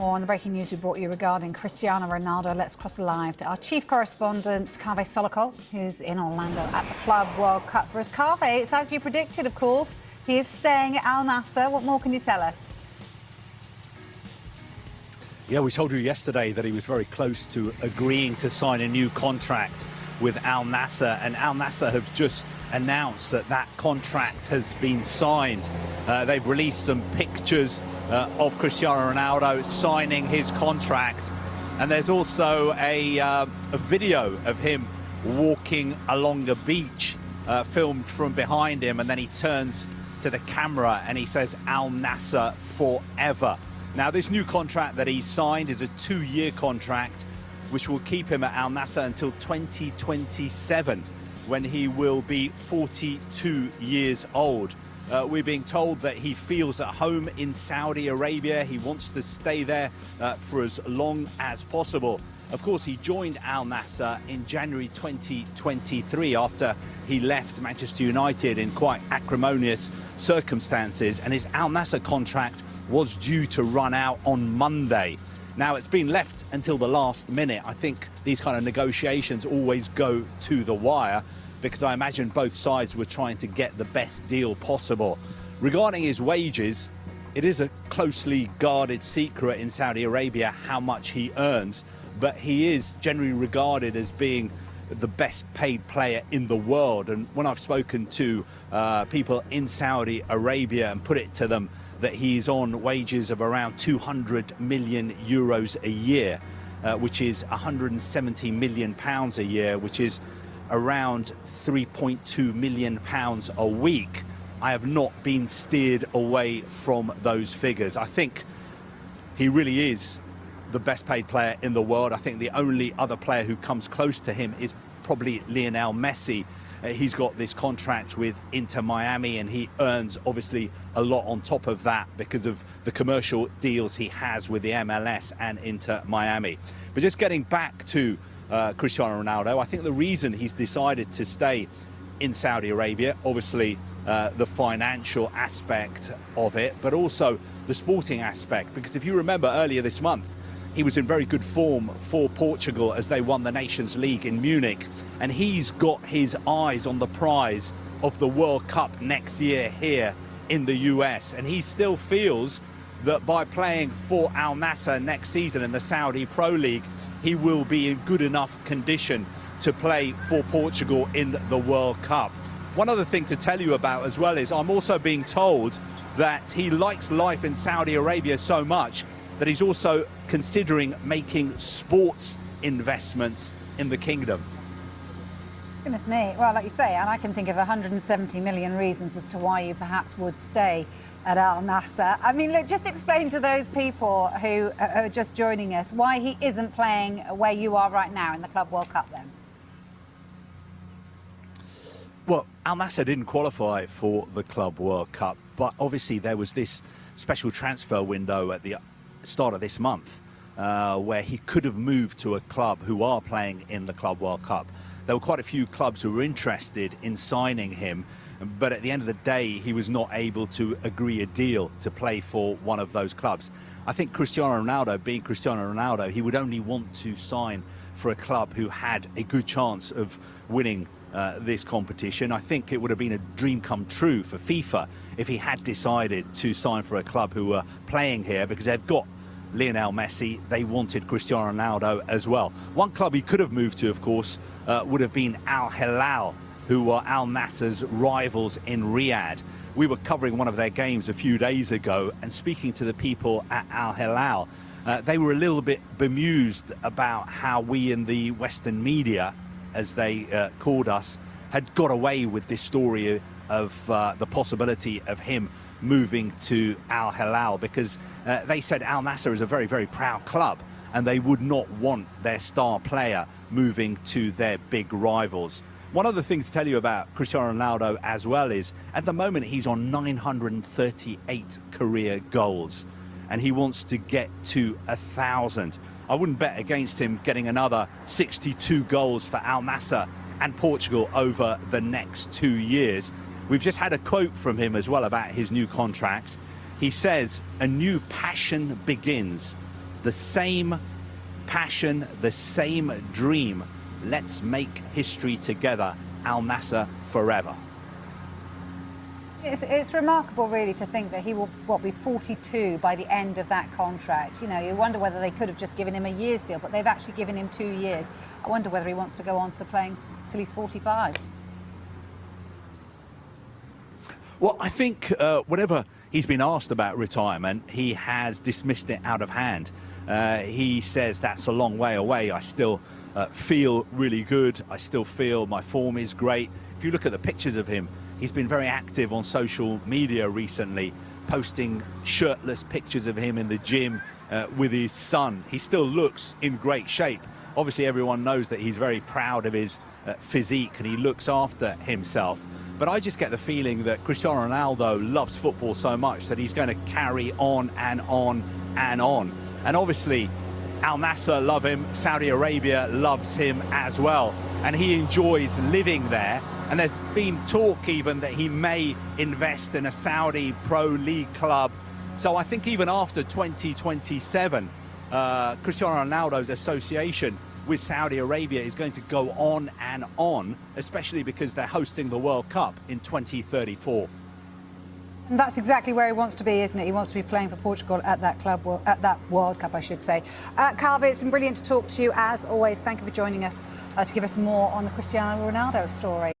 More on the breaking news we brought you regarding Cristiano Ronaldo. Let's cross live to our chief correspondent, Kaveh Solokol, who's in Orlando at the Club World Cup for us. Kaveh, it's as you predicted, of course. He is staying at Al Nassr. What more can you tell us? Yeah, we told you yesterday that he was very close to agreeing to sign a new contract with Al Nassr, and Al Nassr have just announced that that contract has been signed. They've released some pictures of Cristiano Ronaldo signing his contract, and there's also a video of him walking along a beach, filmed from behind him, and then he turns to the camera and he says Al Nassr forever. Now, this new contract that he signed is a 2-year contract which will keep him at Al Nassr until 2027, when he will be 42 years old. We're being told that he feels at home in Saudi Arabia. He wants to stay there for as long as possible. Of course, he joined Al Nassr in January 2023 after he left Manchester United in quite acrimonious circumstances, and his Al Nassr contract was due to run out on Monday. Now, it's been left until the last minute. I think these kind of negotiations always go to the wire, because I imagine both sides were trying to get the best deal possible. Regarding his wages, it is a closely guarded secret in Saudi Arabia how much he earns, but he is generally regarded as being the best paid player in the world. And when I've spoken to people in Saudi Arabia and put it to them that he's on wages of around 200 million euros a year, which is 170 million pounds a year, which is around 3.2 million pounds a week, I have not been steered away from those figures. I think he really is the best paid player in the world. I think the only other player who comes close to him is probably Lionel Messi. He's got this contract with Inter Miami, and he earns obviously a lot on top of that because of the commercial deals he has with the MLS and Inter Miami. But just getting back to Cristiano Ronaldo, I think the reason he's decided to stay in Saudi Arabia, obviously the financial aspect of it, but also the sporting aspect, because if you remember earlier this month, he was in very good form for Portugal as they won the Nations League in Munich, and he's got his eyes on the prize of the World Cup next year here in the US, and he still feels that by playing for Al Nassr next season in the Saudi Pro League, he will be in good enough condition to play for Portugal in the World Cup. One other thing to tell you about as well is I'm also being told that he likes life in Saudi Arabia so much that he's also considering making sports investments in the kingdom. Goodness me. Well, like you say, and I can think of 170 million reasons as to why you perhaps would stay at Al Nassr. I mean, look, just explain to those people who are just joining us why he isn't playing where you are right now in the Club World Cup then. Well, Al Nassr didn't qualify for the Club World Cup, but obviously there was this special transfer window at the start of this month where he could have moved to a club who are playing in the Club World Cup. There were quite a few clubs who were interested in signing him, but at the end of the day, he was not able to agree a deal to play for one of those clubs. I think Cristiano Ronaldo, being Cristiano Ronaldo, he would only want to sign for a club who had a good chance of winning this competition. I think it would have been a dream come true for FIFA if he had decided to sign for a club who were playing here, because they've got Lionel Messi. They wanted Cristiano Ronaldo as well. One club he could have moved to, of course, would have been Al Hilal, who were Al Nassr's rivals in Riyadh. We were covering one of their games a few days ago, and speaking to the people at Al Hilal, they were a little bit bemused about how we in the Western media, as they called us, had got away with this story of the possibility of him moving to Al Hilal, because they said Al Nassr is a very, very proud club, and they would not want their star player moving to their big rivals. One other thing to tell you about Cristiano Ronaldo as well is, at the moment, he's on 938 career goals, and he wants to get to 1,000. I wouldn't bet against him getting another 62 goals for Al Nassr and Portugal over the next 2 years. We've just had a quote from him as well about his new contract. He says, "A new passion begins the same passion, the same dream. Let's make history together. Al Nassr forever. It's remarkable, really, to think that he will, be 42 by the end of that contract. You know, you wonder whether they could have just given him a year's deal, but they've actually given him 2 years. I wonder whether he wants to go on to playing till he's 45. Well, I think whenever he's been asked about retirement, he has dismissed it out of hand. He says that's a long way away. I still feel really good. I still feel my form is great. If you look at the pictures of him, he's been very active on social media recently, posting shirtless pictures of him in the gym with his son. He still looks in great shape. Obviously, everyone knows that he's very proud of his physique and he looks after himself. But I just get the feeling that Cristiano Ronaldo loves football so much that he's going to carry on and on and on. And obviously, Al Nassr love him, Saudi Arabia loves him as well, and he enjoys living there. And there's been talk even that he may invest in a Saudi Pro League club. So I think even after 2027, Cristiano Ronaldo's association with Saudi Arabia is going to go on, especially because they're hosting the World Cup in 2034. And that's exactly where he wants to be, isn't it? He wants to be playing for Portugal at that club, at that World Cup, I should say. Calvi, it's been brilliant to talk to you, as always. Thank you for joining us to give us more on the Cristiano Ronaldo story.